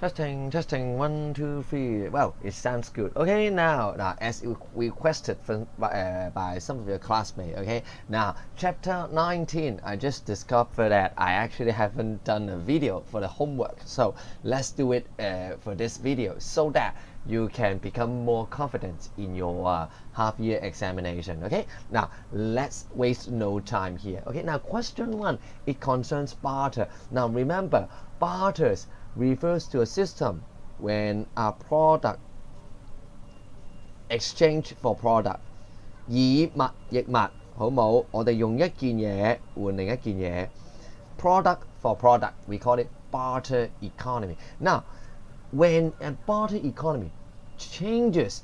Testing, 1, 2, 3. Well, it sounds good. Okay, now as requested by some of your classmates. Okay, now chapter 19. I just discovered that I actually haven't done a video for the homework, so let's do it for this video so that you can become more confident in your half-year examination. Okay, now let's waste no time here. Okay, now question 1, it concerns barter. Now remember, barters refers to a system when a product exchange for product 以物易物，好冇？我哋用一件嘢換另一件嘢 product for product, we call it barter economy. Now when a barter economy changes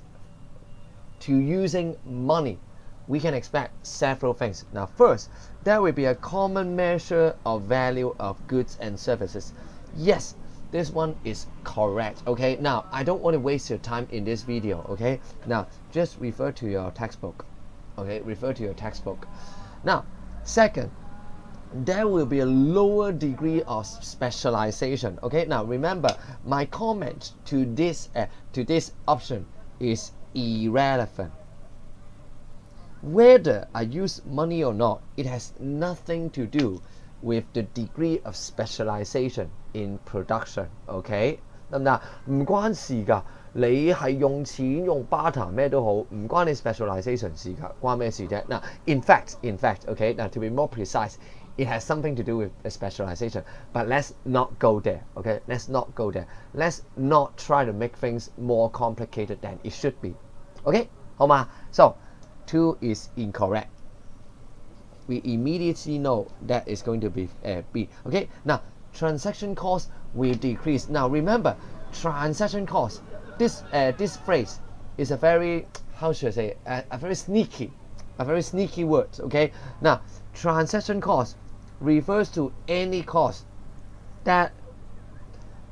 to using money, we can expect several things. Now first, there will be a common measure of value of goods and services. Yes, this one is correct. Okay, now I don't want to waste your time in this video. Okay, now just refer to your textbook. Okay, refer to your textbook. Now second, there will be a lower degree of specialization. Okay, now remember, my comment to this option is irrelevant. Whether I use money or not, it has nothing to do with the degree of specialization in production. Okay， 得唔得？唔關事㗎，你係用錢用 barter 咩都好，唔關你 specialization 事㗎，關咩事啫？嗱 in fact, okay, now to be more precise, it has something to do with the specialization. But let's not go there. Okay, let's not go there. Let's not try to make things more complicated than it should be. Okay， 好嘛？ So 2 is incorrect. We immediately know that is going to be B. Okay, now transaction cost will decrease. Now remember, transaction cost, this phrase is a very, how should I say, a very sneaky word. Okay, now transaction cost refers to any cost that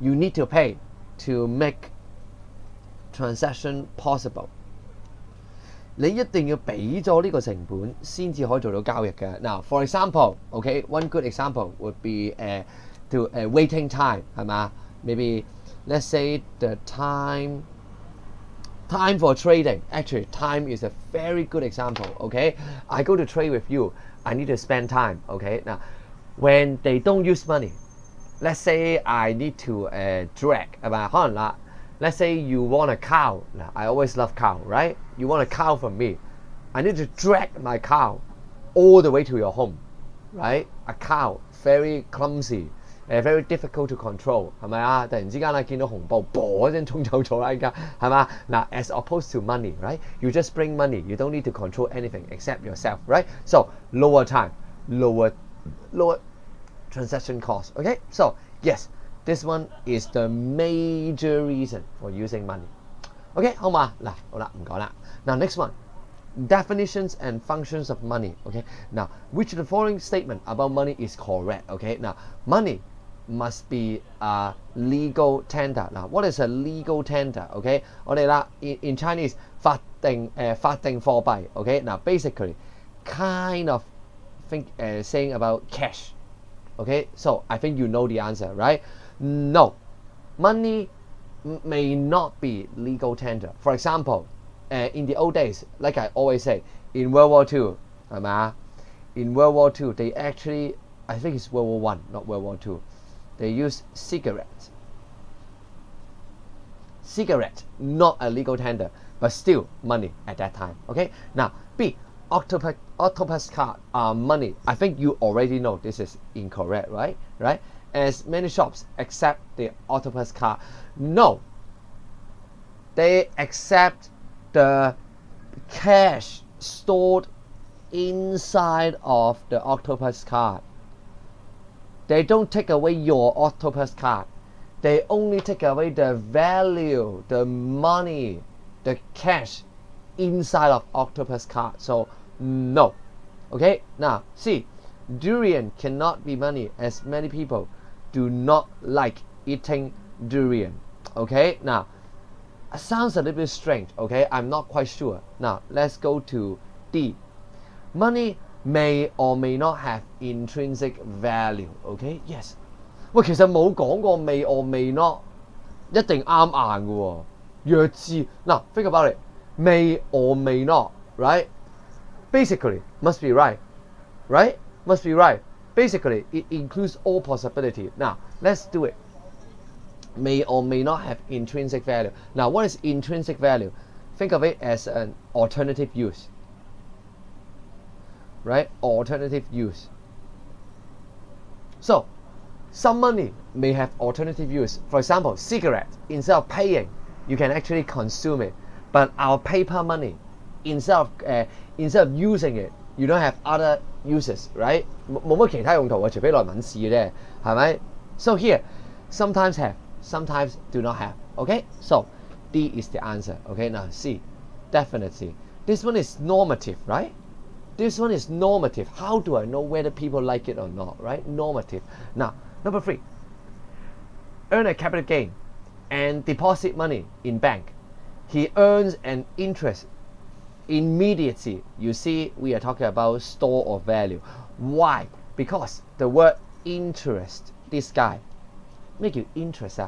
you need to pay to make transaction possible. 你一定要俾咗呢個成本先至可以做到交易嘅。Now, for example, okay, one good example would be waiting time, 係嘛？ Maybe let's say the time for trading. Actually, time is a very good example. Okay, I go to trade with you. I need to spend time. Okay, now when they don't use money, let's say I need to drag 係咪？可能啦。Let's say you want a cow. Now, I always love cow, right? You want a cow from me. I need to drag my cow all the way to your home, right? A cow, very clumsy, very difficult to control. 係咪啊？突然之間啦，見到紅布，啵一聲衝走咗啦，而家係嘛？嗱 ，as opposed to money, right? You just bring money. You don't need to control anything except yourself, right? So lower time, lower transaction cost. Okay, so yes. This one is the major reason for using money. Okay, 好嘛？嗱，好啦，唔講啦。Now next one, definitions and functions of money. Okay, now which of the following statement about money is correct? Okay, now money must be a legal tender. Now what is a legal tender? Okay, 我哋啦 in Chinese 法定貨幣。Okay, now basically kind of saying about cash. Okay, so I think you know the answer, right? No, money may not be legal tender. For example, in the old days, like I always say, in World War II, 係咪？ In World War II, they actually, I think it's World War I, not World War II, they used cigarettes. Cigarette, not a legal tender, but still money at that time. Okay, now B, octopus card money. I think you already know this is incorrect, right? As many shops accept the octopus card. No, they accept the cash stored inside of the octopus card. They don't take away your octopus card. They only take away the value, the money, the cash inside of octopus card. So no. Okay, now C, durian cannot be money as many people do not like eating durian. Okay, now sounds a little bit strange. Okay, I'm not quite sure. Now let's go to D. Money may or may not have intrinsic value. Okay, yes. 喂，其實冇講過 may or may not 一定啱硬嘅喎。弱智嗱，think about it, may or may not, right? Basically, must be right, right? Must be right. Basically, it includes all possibility. Now, let's do it. May or may not have intrinsic value. Now, what is intrinsic value? Think of it as an alternative use, right? Alternative use. So, some money may have alternative use. For example, cigarette, instead of paying, you can actually consume it. But our paper money, instead of using it, you don't have other uses, right? 冇乜其他用途嘅，除非來揾試嘅啫，係咪？ So here, sometimes have, sometimes do not have. Okay, so D is the answer. Okay, now C, definitely. This one is normative, right? This one is normative. How do I know whether people like it or not, right? Normative. Now, number 3, earn a capital gain and deposit money in bank. He earns an interest immediately. You see, we are talking about store of value. Why? Because the word interest, this guy, make you interest.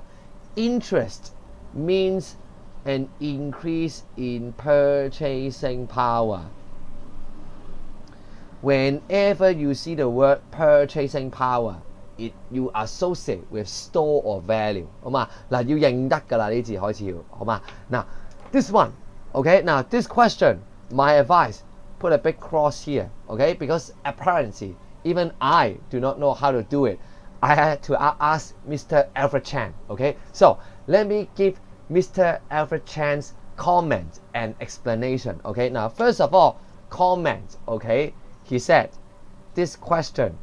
Interest means an increase in purchasing power. Whenever you see the word purchasing power, you associate with store of value. 好嘛？嗱，要認得㗎啦，呢字開始要，好嘛？嗱 this one, okay, now this question, my advice, put a big cross here, okay, because apparently even I do not know how to do it. I had to ask Mr. Alfred Chan, okay, so let me give Mr. Alfred Chan's comment and explanation, okay. Now first of all, comment, okay, he said this question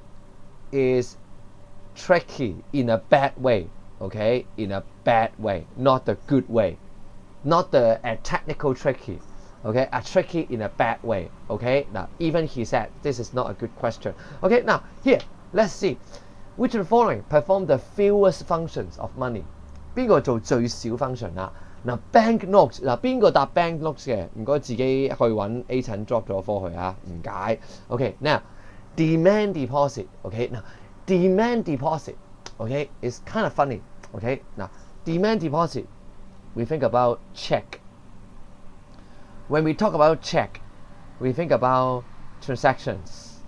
is tricky in a bad way, okay, in a bad way, not the good way, not the technical tricky, okay, a tricky in a bad way, okay. Now even he said this is not a good question. Okay, now here let's see which of the following perform the fewest functions of money. 邊個做最少 function 啊？嗱 bank notes 嗱邊個答 bank notes 嘅？唔該自己去揾 A 層 drop 咗科去啊，唔解。Okay, now demand deposit. Okay, now demand deposit. Okay, it's kind of funny. Okay, now demand deposit, we think about check. When we talk about check, we think about transactions,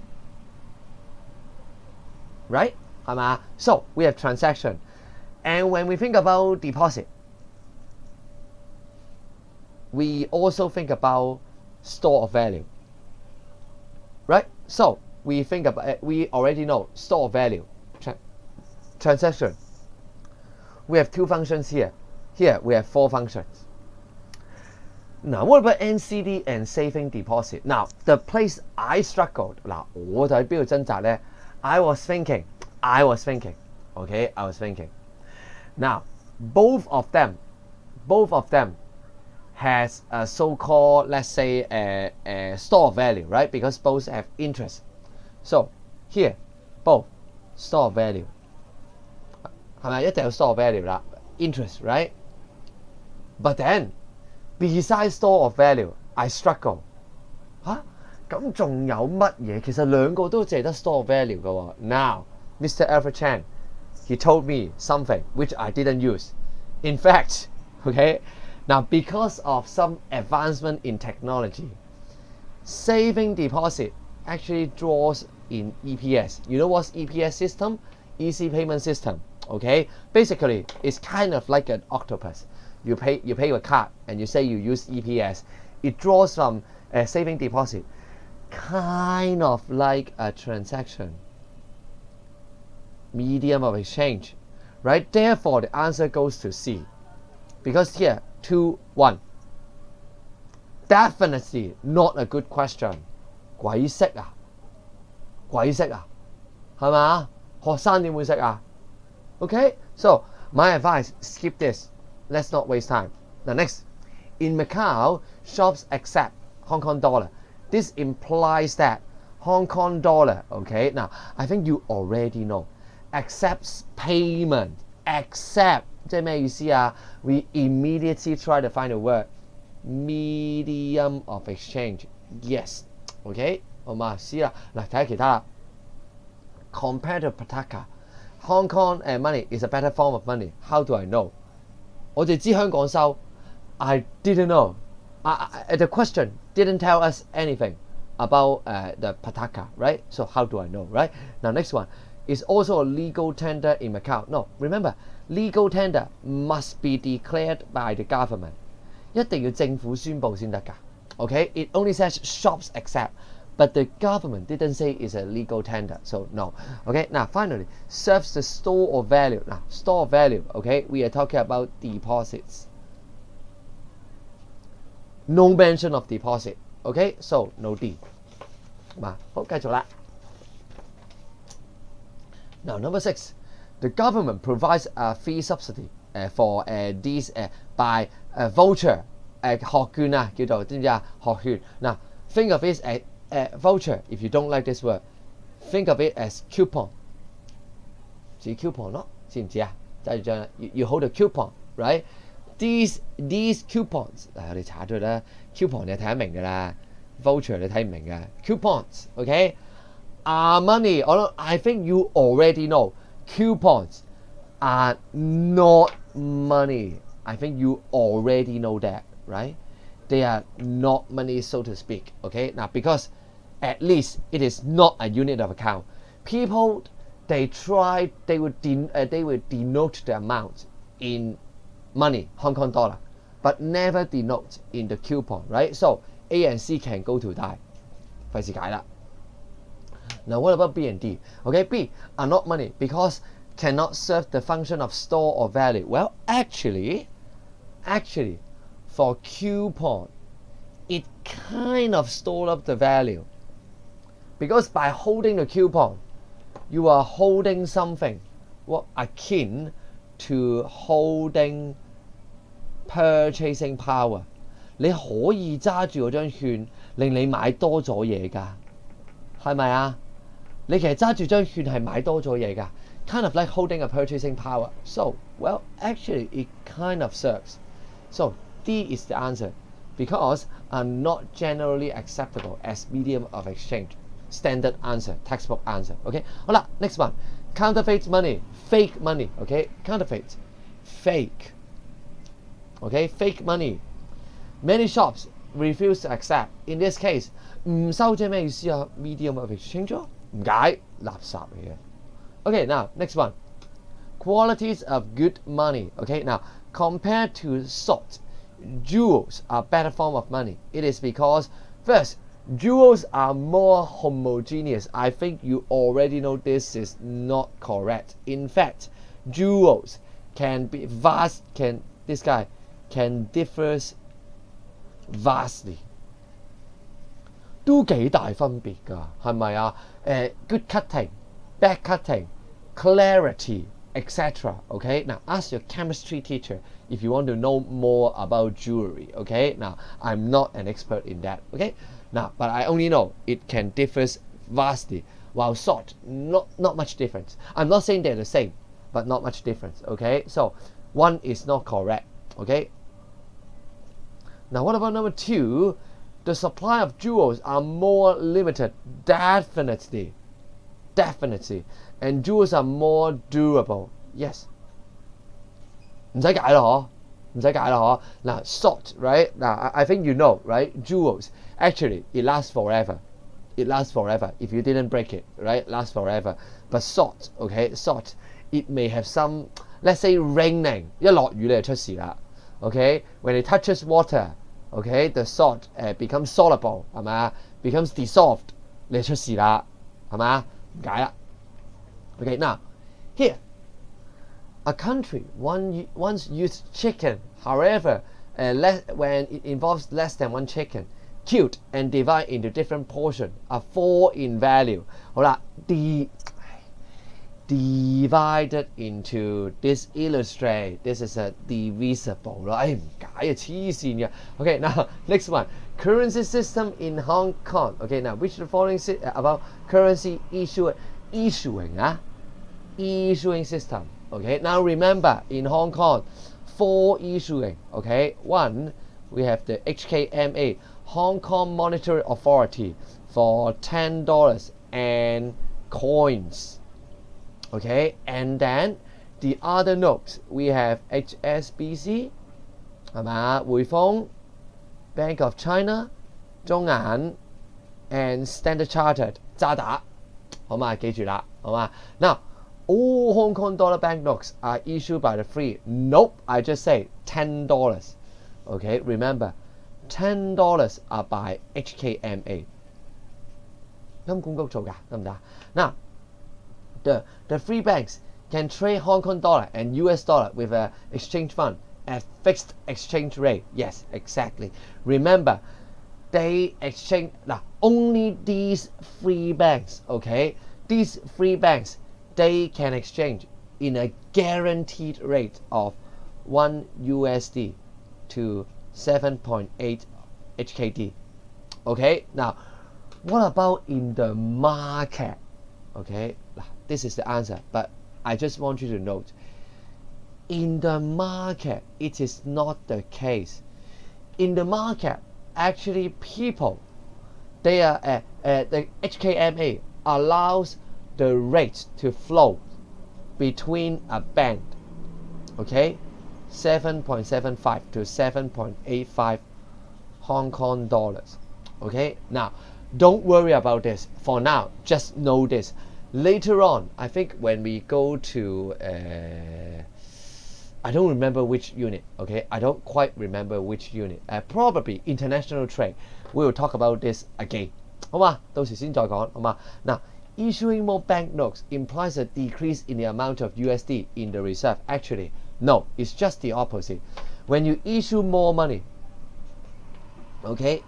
right? 係嘛？ So we have transaction, and when we think about deposit, we also think about store of value, right? So we think about we already know store of value, transaction. We have 2 functions here. Here we have 4 functions. Now what about NCD and saving deposit? Now the place I struggled. 嗱我就喺邊度掙扎咧 I was thinking. Okay, I was thinking. Now both of them has a so-called, let's say, a store of value, right? Because both have interest. So here, both store of value. 係咪一定有 store of value 啦 interest, right? But then, besides store of value, I struggle. 嚇，咁仲有乜嘢？其實兩個都淨係得 store of value 嘅喎。Now, Mr. Alfred Chan, he told me something which I didn't use. In fact, okay, now because of some advancement in technology, saving deposit actually draws in EPS. You know what's EPS system? Easy payment system. Okay, basically it's kind of like an octopus. You pay with a card and you say you use EPS. It draws from a saving deposit, kind of like a transaction, medium of exchange, right? Therefore, the answer goes to C, because here 2-1. Definitely not a good question. 鬼識啊？鬼識啊？係嘛？學生點會識啊？ Okay, so my advice, skip this. Let's not waste time. Now next, in Macau, shops accept Hong Kong dollar. This implies that Hong Kong dollar, okay, now I think you already know, accepts payment. Accept 即係咩意思啊？ We immediately try to find a word. Medium of exchange. Yes. Okay, 好嘛？試啦。嗱，睇下其他啦。Compared to Pataka, Hong Kong money is a better form of money. How do I know? 我哋知香港收 I didn't know. The question didn't tell us anything about the pataka, right? So how do I know, right? Now next one is also a legal tender in Macau. No, remember, legal tender must be declared by the government. 一定要政府宣佈先得㗎。Okay, it only says shops accept, but the government didn't say it's a legal tender, so no. Okay, now finally, serves the store of value. Now, store of value, okay, we are talking about deposits. No mention of deposit, okay, so no D. 好，繼續啦。Now, number 6, the government provides a fee subsidy for these by voucher. 學券啊，叫做知唔知啊？學券嗱 ，think of it as voucher. If you don't like this word, think of it as coupon. 似 coupon 咯，知唔知啊？揸住張，you hold a coupon, right? These coupons 嗱，我哋查咗啦 ，coupon 你睇得明㗎啦 ，voucher 你睇唔明㗎 ，coupons, okay? Money. I think you already know coupons are not money. I think you already know that. Right? They are not money, so to speak. Okay? Now, because at least it is not a unit of account. People, they would denote the amount in money, Hong Kong dollar, but never denote in the coupon. Right? So A and C can go to die. 費事解啦。Now, what about B and D? Okay, B are not money because cannot serve the function of store or value. Well, actually. For coupon, it kind of store up the value because by holding the coupon, you are holding something what akin to holding purchasing power. 你可以揸住嗰張券令你買多咗嘢㗎，係咪啊？你其實揸住張券係買多咗嘢㗎 ，kind of like holding a purchasing power. So, well, actually, it kind of serves. So D is the answer because are not generally acceptable as medium of exchange. Standard answer, textbook answer. Okay, 好啦 next one, counterfeit money, fake money. Okay, counterfeit, fake. Okay, fake money. Many shops refuse to accept. In this case, 唔收即係咩意思啊 ？Medium of exchange 咯，唔解，垃圾嚟嘅。Okay, now next one, qualities of good money. Okay, now compared to salt, jewels are better form of money. It is because first, jewels are more homogeneous. I think you already know this is not correct. In fact, jewels can be vast. This guy can differ vastly. 都幾大分別㗎，係咪啊？good cutting, bad cutting, clarity, etc. Okay, now ask your chemistry teacher if you want to know more about jewelry. Okay, now I'm not an expert in that. Okay, now but I only know it can differ vastly. While salt, not much difference. I'm not saying they're the same, but not much difference. Okay, so one is not correct. Okay. Now what about number 2? The supply of jewels are more limited. Definitely. And jewels are more durable. Yes. 唔使解啦嗬，嗱 salt, right? Now I think you know, right? Jewels, actually it lasts forever. If you didn't break it, right? Lasts forever. But salt, okay, salt, it may have some, let's say raining, 一落雨你就出事啦。Okay, when it touches water, okay, the salt becomes soluble, 係咪 becomes dissolved, 你就出事啦，係咪唔解啦。Okay, now here, a country once used chicken. However, when it involves less than one chicken, killed and divided into different portions, are 4 in value. 好啦 divided into this illustrate. This is a divisible 咯，唔解啊，黐線嘅。Okay, now next one, currency system in Hong Kong. Okay, now which of the following about currency issuing system. Okay, now remember in Hong Kong, 4 issuing. Okay, 1, we have the HKMA, Hong Kong Monetary Authority, for $10 and coins. Okay, and then the other notes we have HSBC 係嘛，匯豐 Bank of China 中銀 and Standard Chartered 渣打，好嘛？記住啦，好嘛？ Now all Hong Kong dollar banknotes are issued by the free. Nope, I just say $10. Okay, remember, $10 are by HKMA. 金管局做㗎，得唔得？ Now, the free banks can trade Hong Kong dollar and US dollar with an exchange fund at fixed exchange rate. Yes, exactly. Remember, they exchange now only these free banks. Okay, these free banks they can exchange in a guaranteed rate of 1 USD to 7.8 HKD. Okay, now what about in the market? Okay, this is the answer, but I just want you to note in the market it is not the case. In the market, actually people they are the HKMA allows the rate to flow between a band, okay, 7.75 to 7.85 Hong Kong dollars. Okay, now don't worry about this for now, just know this. Later on, I think when we go to I don't remember which unit, okay, I don't quite remember which unit, probably international trade, we will talk about this again. 好嘛，到時先再講，好嘛？嗱，issuing more banknotes implies a decrease in the amount of USD in the reserve. Actually, no, it's just the opposite. When you issue more money, okay,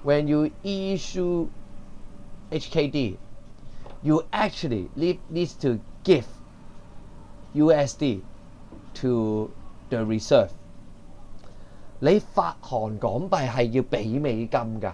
when you issue HKD, you actually need to give USD to the reserve. 你發行港幣係要俾美金㗎。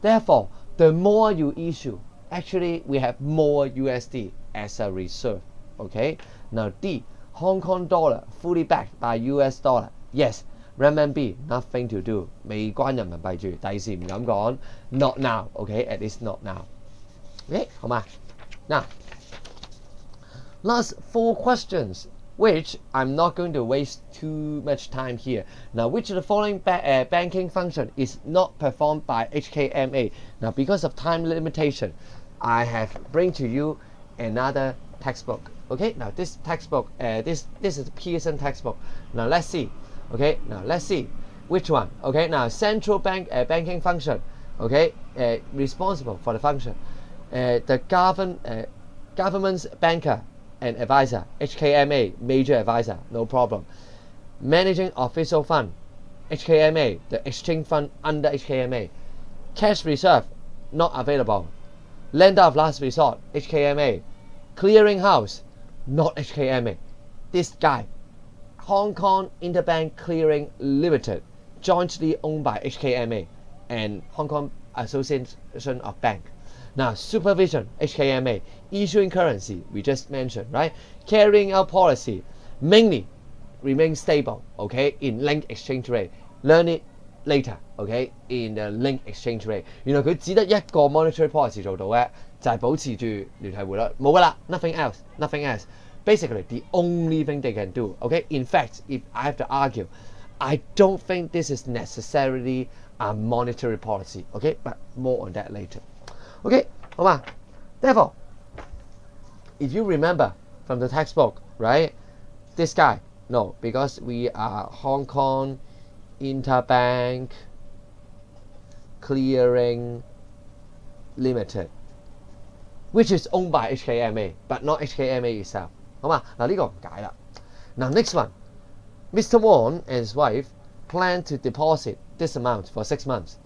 Therefore, the more you issue, actually we have more USD as a reserve. Okay. Now D, Hong Kong dollar fully backed by US dollar. Yes, renminbi nothing to do. 未關人民幣住，第時唔敢講。Not now. Okay, at least not now. Okay, 好嘛？ Now, last 4 questions, which I'm not going to waste too much time here. Now, which of the following banking function is not performed by HKMA? Now, because of time limitation, I have bring to you another textbook. Okay, now this textbook, this is the Pearson textbook. Now let's see. Okay, now let's see which one. Okay, now central bank banking function. Okay, responsible for the function. The government's banker and advisor, HKMA, major advisor, no problem. Managing official fund, HKMA, the exchange fund under HKMA. Cash reserve, not available. Lender of last resort, HKMA. Clearing house, not HKMA. This guy, Hong Kong Interbank Clearing Limited, jointly owned by HKMA and Hong Kong Association of Bank. Now, supervision, HKMA, issuing currency, we just mentioned, right? Carrying out policy, mainly remain stable, okay, in linked exchange rate. Learn it later, okay, in the linked exchange rate. 原來佢只得一個 monetary policy 做到嘅，就係保持住聯繫匯率，冇㗎啦 ，nothing else, nothing else. Basically, the only thing they can do, okay. In fact, if I have to argue, I don't think this is necessarily a monetary policy, okay. But more on that later. Okay, 好嘛 Therefore, if you remember from the textbook, right, this guy, no, because we are Hong Kong Interbank Clearing Limited, which is owned by HKMA, but not HKMA itself. 好嘛，嗱呢個唔解啦。Now next one, Mr. Wong and his wife plan to deposit this amount for 6 months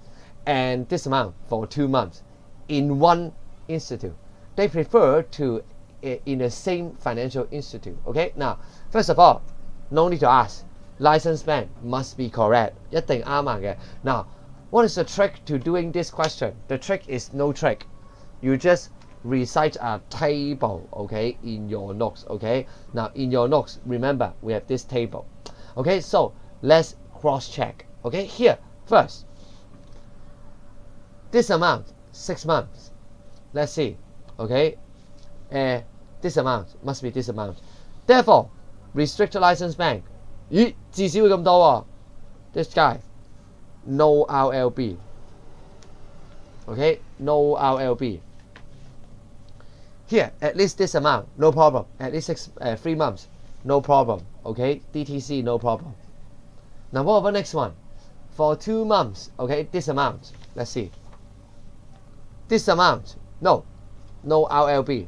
and this amount for 2 months in one institute. They prefer to in the same financial institute. Okay, now first of all, no need to ask. Licensed bank must be correct. 一定啱嘅。Now, what is the trick to doing this question? The trick is no trick. You just recite a table, okay, in your notes. Okay, now in your notes, remember we have this table. Okay, so let's cross check. Okay, here first, this amount 6 months. Let's see. Okay, this amount must be this amount. Therefore, restricted license bank， 咦，至少會咁多喎。This guy, no RLB. Okay, no RLB. Here, at least this amount, no problem. At least 3 months, no problem. Okay, DTC, no problem. Now, what about next one? For 2 months, okay, this amount. Let's see. This amount, no RLB.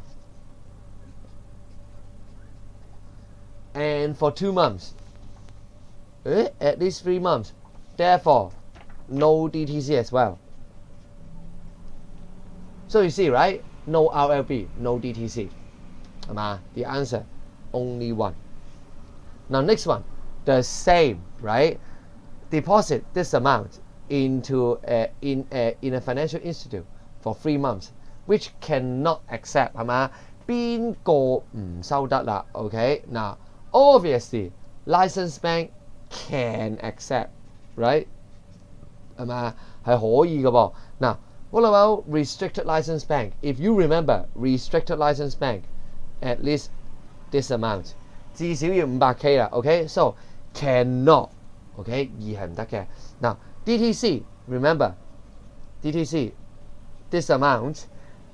And for 2 months, at least 3 months. Therefore, no DTC as well. So you see, right? No RLB, no DTC. The answer, only one. Now next one, the same, right? Deposit this amount into in a financial institute for 3 months, which cannot accept, 係嘛？邊個唔收得啦 ？OK， 嗱 ，obviously licensed bank can accept, right？ 係嘛？係可以嘅噃。嗱 ，what about restricted license bank? If you remember restricted license bank, at least this amount 至少要500K 啦。OK，so cannot。OK， 二係唔得嘅。嗱 ，DTC remember DTC this amount,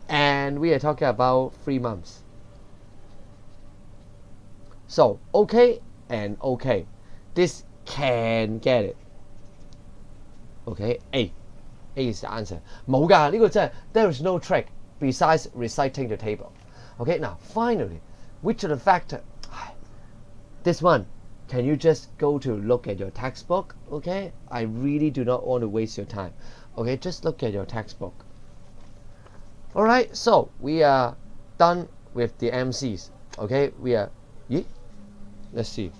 and we are talking about 3 months. So OK and OK, this can get it. OK, A is the answer. 冇㗎，呢個真係 there is no trick besides reciting the table. OK, now finally, which of the factor? This one, can you just go to look at your textbook? OK, I really do not want to waste your time. OK, just look at your textbook. Alright, so we are done with the MCs. OK, we are. Let's see.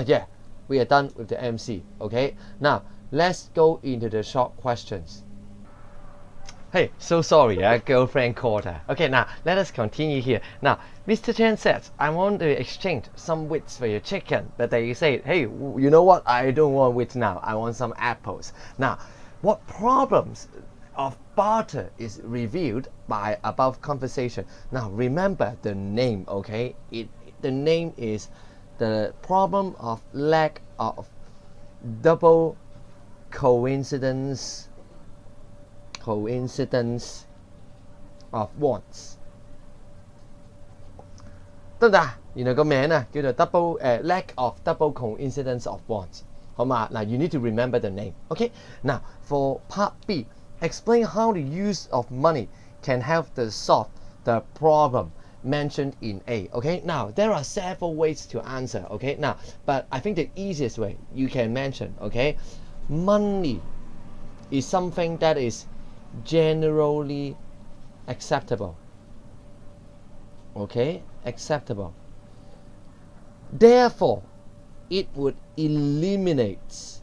Yeah, we are done with the MC. Okay, now let's go into the short questions. Hey, so sorry, girlfriend called her. Okay, now let us continue here. Now, Mr. Chen says, I want to exchange some wheats for your chicken. But they say, hey, you know what? I don't want wheat now. I want some apples. Now, what problems of barter is revealed by above conversation? Now, remember the name, okay? The name is the problem of lack of double coincidence of wants. 得唔得？原來個名啊叫做 lack of double coincidence of wants。好嘛？嗱 you need to remember the name. Okay. Now for part B, explain how the use of money can help to solve the problem mentioned in A. Okay. Now there are several ways to answer. Okay. Now, but I think the easiest way you can mention. Okay, money is something that is generally acceptable. Okay, acceptable. Therefore, it would eliminate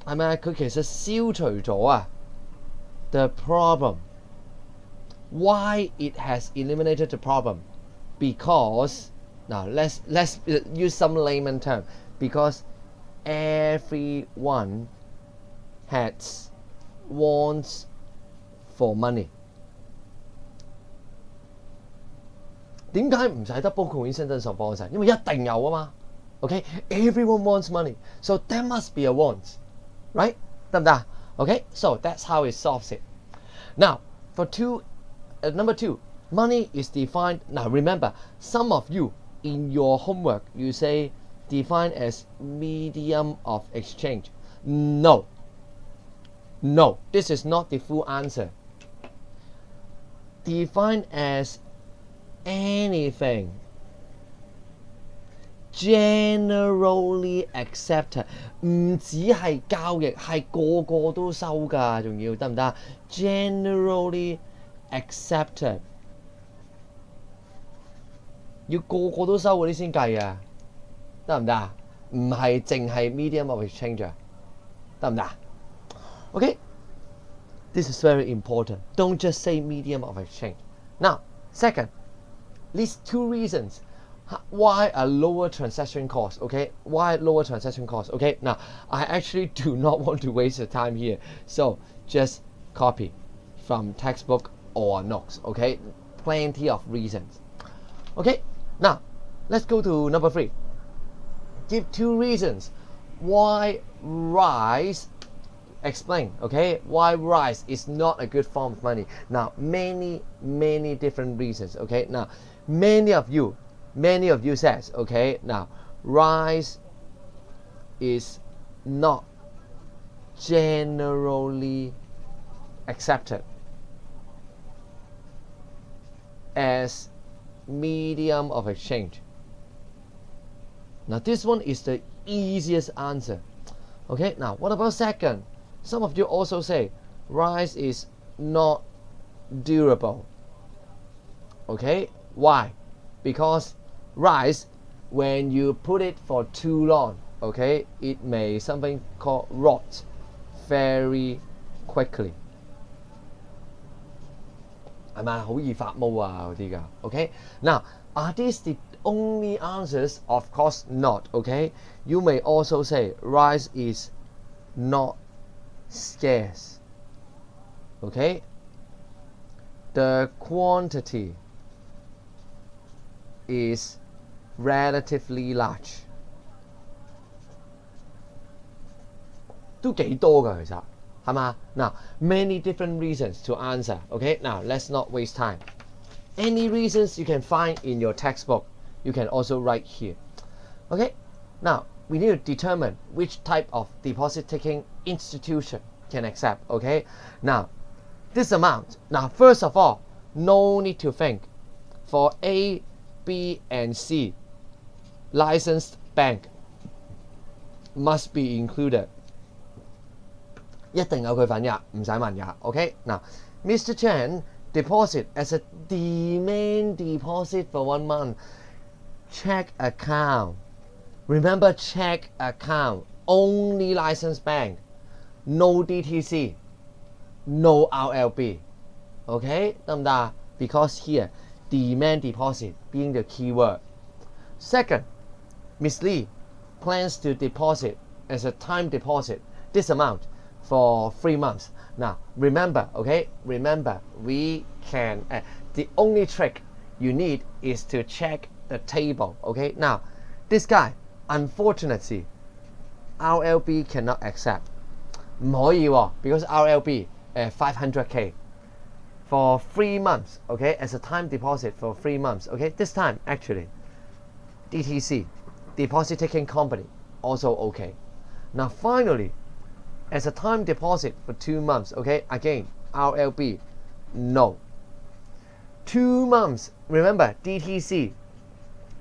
係咪啊？佢其實消除咗啊 the problem. Why it has eliminated the problem? Because now let's use some layman term. Because everyone has wants for money. 點解唔使 double coincidence of wants？ 因為一定有啊嘛。Okay, everyone wants money, so there must be a want, right? 得唔得？ Okay, so that's how it solves it. Now, for number two, money is defined. Now remember, some of you in your homework you say defined as medium of exchange. No, this is not the full answer. Defined as anything generally accepted. 唔止係交易，係個個都收㗎，仲要得唔得？ Generally accepted， 要個個都收嗰啲先計啊，得唔得啊？唔係淨係 medium of exchange， 得唔得？Okay, this is very important. Don't just say medium of exchange. Now, second, list 2 reasons why a lower transaction cost. Okay, why lower transaction cost? Okay, now I actually do not want to waste your time here, so just copy from textbook or notes. Okay, plenty of reasons. Okay, now let's go to number 3. Give 2 reasons why rice, explain, okay, why rice is not a good form of money. Now, many different reasons, okay. Now, many of you says, okay, now rice is not generally accepted as medium of exchange. Now this one is the easiest answer. Okay, now what about second? Some of you also say rice is not durable. Okay, why? Because rice, when you put it for too long, okay, it may something called rot very quickly. 係咪好易發毛啊嗰啲㗎 ？Okay, now are these the only answers? Of course not. Okay, you may also say rice is not scarce. Okay, the quantity is relatively large. 都幾多㗎其實。係嘛？ Now, many different reasons to answer. Okay, now let's not waste time. Any reasons you can find in your textbook, you can also write here. Okay, now we need to determine which type of deposit-taking institution can accept. Okay, now this amount. Now, first of all, no need to think. For A, B, and C, licensed bank must be included. 一定有佢份㗎，唔使問㗎。Okay, now Mr. Chen deposit as a demand deposit for 1 month. Check account. Remember, check account. Only licensed bank. No DTC. No RLB. Okay, 得唔得？ Because here, demand deposit being the key word. Second, Miss Lee plans to deposit as a time deposit this amount for 3 months. Now remember, okay, remember we can the only trick you need is to check the table. Okay, now this guy unfortunately RLB cannot accept. 唔可以喎 because RLB 500k for 3 months. Okay, as a time deposit for 3 months. Okay, this time actually DTC, deposit taking company, also okay. Now finally, as a time deposit for 2 months, okay, again, RLB, no. 2 months, remember, DTC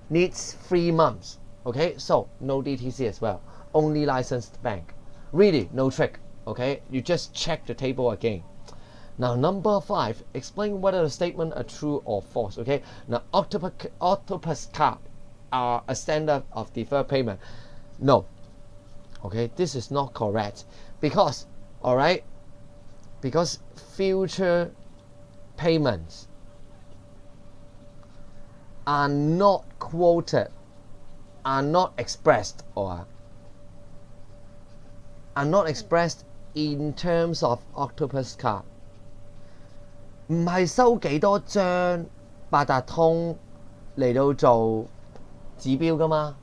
needs 3 months, okay, so no DTC as well, only licensed bank. Really, no trick, okay, you just check the table again. Now, number 5, explain whether the statement are true or false, okay. Now, octopus card are a standard of deferred payment. No, okay, this is not correct. Because, all right, because future payments are not quoted, are not expressed, or are not expressed in terms of octopus card. 唔係收幾多張八達通嚟到做指標㗎嘛。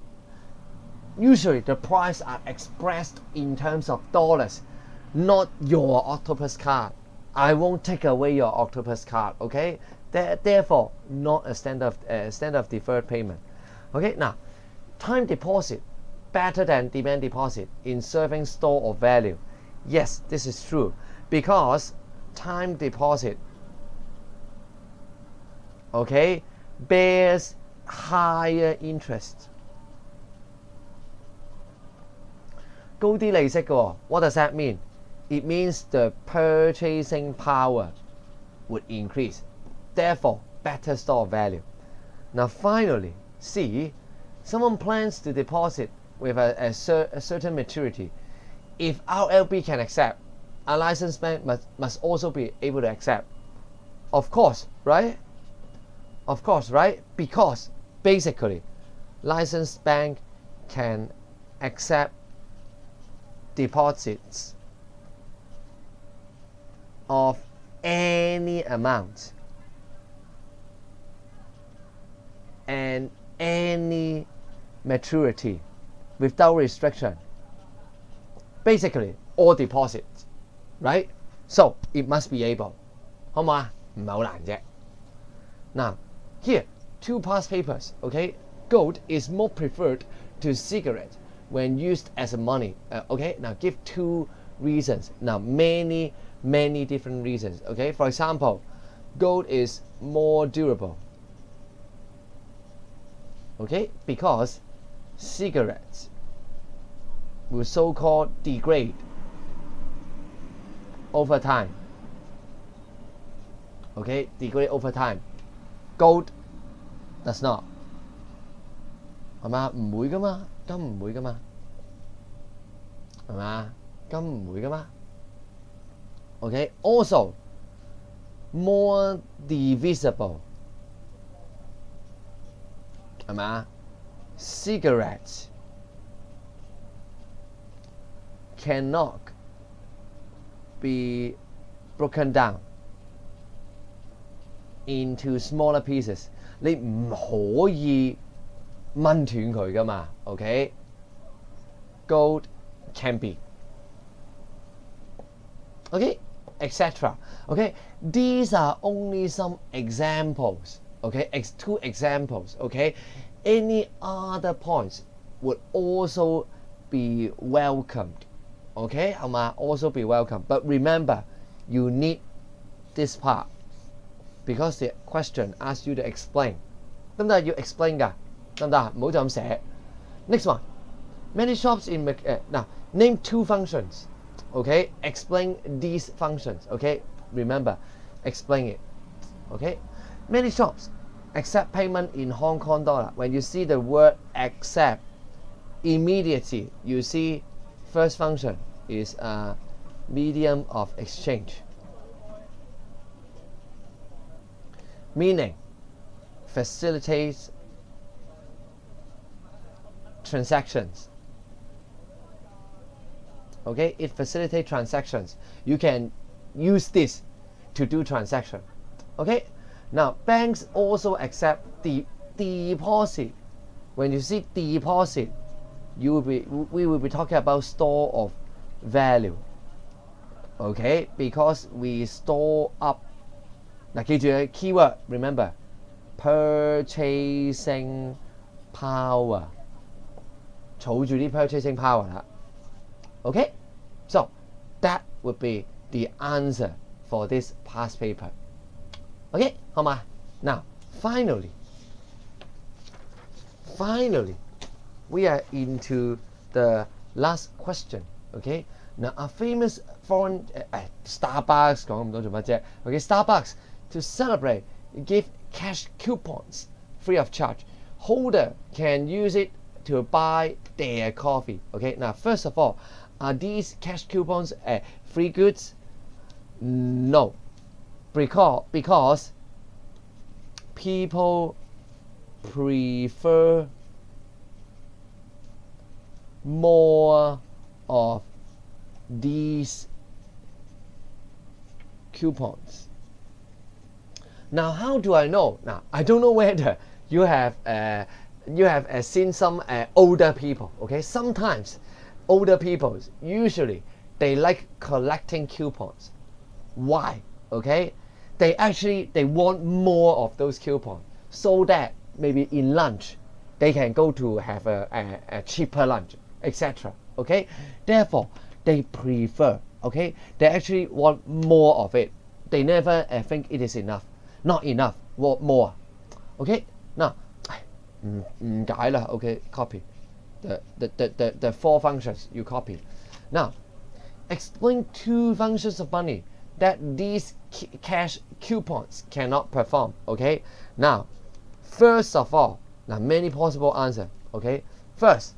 Usually the price are expressed in terms of dollars, not your octopus card. I won't take away your octopus card, okay? Therefore, not a standard of deferred payment. Okay, now, time deposit better than demand deposit in serving store or value. Yes, this is true because time deposit, okay, bears higher interest. 高啲利息嘅喎 What does that mean? It means the purchasing power would increase. Therefore, better store value. Now finally, C, someone plans to deposit with a certain maturity. If RLB can accept, a licensed bank must also be able to accept. Of course, right? Of course, right? Because basically, licensed bank can accept deposits of any amount. and any maturity without restriction. Basically, all deposits, right? So it must be able. 好嘛？唔係好難啫。Now, here, two past papers, okay? Gold is more preferred to cigarette when used as a money. Okay, now give two reasons. Now, many different reasons, okay? For example, gold is more durable, okay? Because cigarettes will so-called degrade over time. Okay, degrade over time. Gold does not. 係嘛？唔會噶嘛，金唔會噶嘛，係嘛？金唔會噶嘛。Okay, also more divisible. 係嘛？ Cigarettes cannot be broken down into smaller pieces. 你唔可以掹斷佢噶嘛 ，OK？ Gold can be. Okay, etc. Okay, these are only some examples. Okay, two examples. Okay, any other points would also be welcomed. Okay, 好嘛 ？Also be welcome. But remember, you need this part because the question asks you to explain. 得唔得？要 explain 㗎，得唔得？唔好就咁寫。Next one, many shops in now name two functions. Okay, explain these functions. Okay, remember, explain it. Okay, many shops accept payment in Hong Kong dollar. When you see the word accept, immediately you see first function is a medium of exchange, meaning facilitates transactions. Okay, it facilitates transactions. You can use this to do transaction. Okay, now banks also accept the deposit. When you see deposit, we will be talking about store of value. Okay, because we store up. 嗱，記住嘅 keyword remember purchasing power， 儲住啲 purchasing power 啦。Okay, so that would be the answer for this past paper. Okay, 好嘛？ Now, finally, we are into the last question. Okay, now a famous foreign Starbucks 講咁多做乜啫 ？Okay, Starbucks to celebrate give cash coupons free of charge. Holder can use it to buy their coffee. Okay, now first of all, are these cash coupons free goods? No, because people prefer more of these coupons. Now, how do I know? Now, I don't know whether you have seen some older people. Okay, sometimes older people usually they like collecting coupons. Why? Okay, they want more of those coupons so that maybe in lunch they can go to have a cheaper lunch, etc. Okay, therefore they prefer. Okay, they actually want more of it. They never think it is enough. Not enough. Want more. Okay, now 唔解啦。Okay, copy the four functions you copy. Now, explain two functions of money that these cash coupons cannot perform. Okay, now first of all, now many possible answers. Okay, first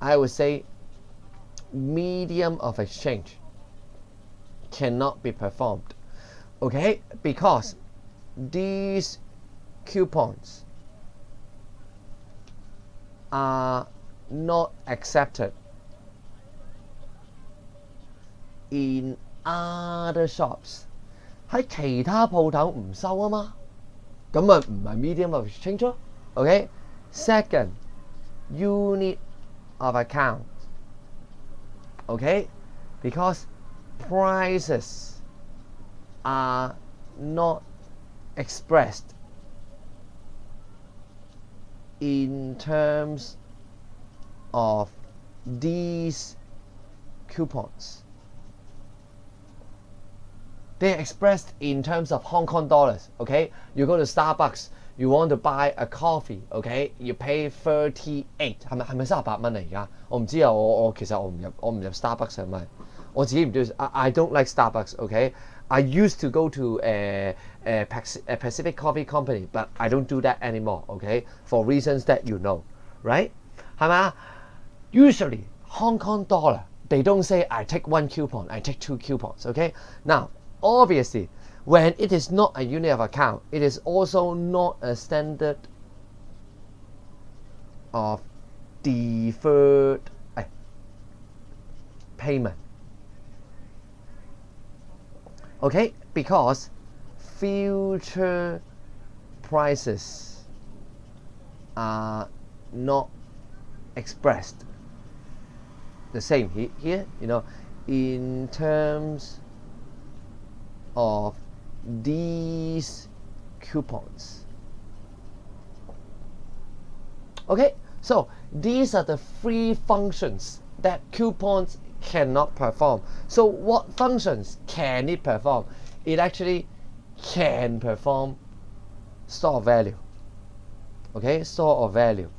I would say medium of exchange cannot be performed. Okay, because these coupons are not accepted in other shops. 喺其他鋪頭唔收啊嘛，咁咪唔係 medium of exchange 咯。Okay, Second, unit of account. Okay, because prices are not expressed in terms of these coupons. They're expressed in terms of Hong Kong dollars. Okay, you go to Starbucks, you want to buy a coffee. Okay, you pay 38，係咪38蚊啊？而家我唔知啊，我其實我唔入 Starbucks 係咪？我自己唔中意 I don't like Starbucks. Okay, I used to go to a Pacific Coffee Company, but I don't do that anymore. Okay, for reasons that you know, right? 係咪？ Usually Hong Kong dollar, they don't say I take 1 coupon, I take 2 coupons. Okay, now obviously when it is not a unit of account, it is also not a standard of deferred payment. Okay, because future prices are not expressed the same here, in terms of these coupons. Okay, so these are the 3 functions that coupons cannot perform. So what functions can it perform? It actually can perform store of value. Okay, store of value.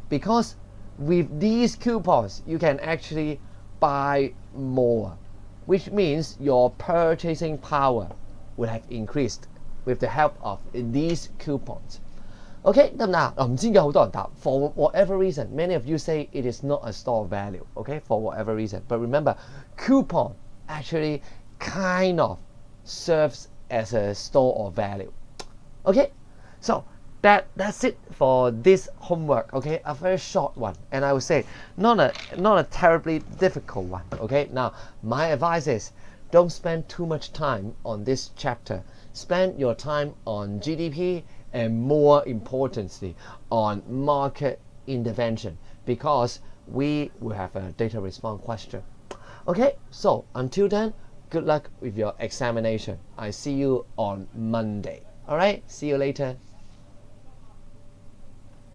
Because with these coupons, you can actually buy more, which means your purchasing power will have increased with the help of these coupons. Okay, 得唔得？唔知點解好多人答 for whatever reason. Many of you say it is not a store of value. Okay, for whatever reason. But remember, coupon actually kind of serves as a store of value. Okay, so that's it for this homework. Okay, a very short one, and I would say not a terribly difficult one. Okay, now my advice is don't spend too much time on this chapter. Spend your time on GDP and more importantly on market intervention, because we will have a data response question. Okay, so until then, good luck with your examination. I see you on Monday. All right, see you later.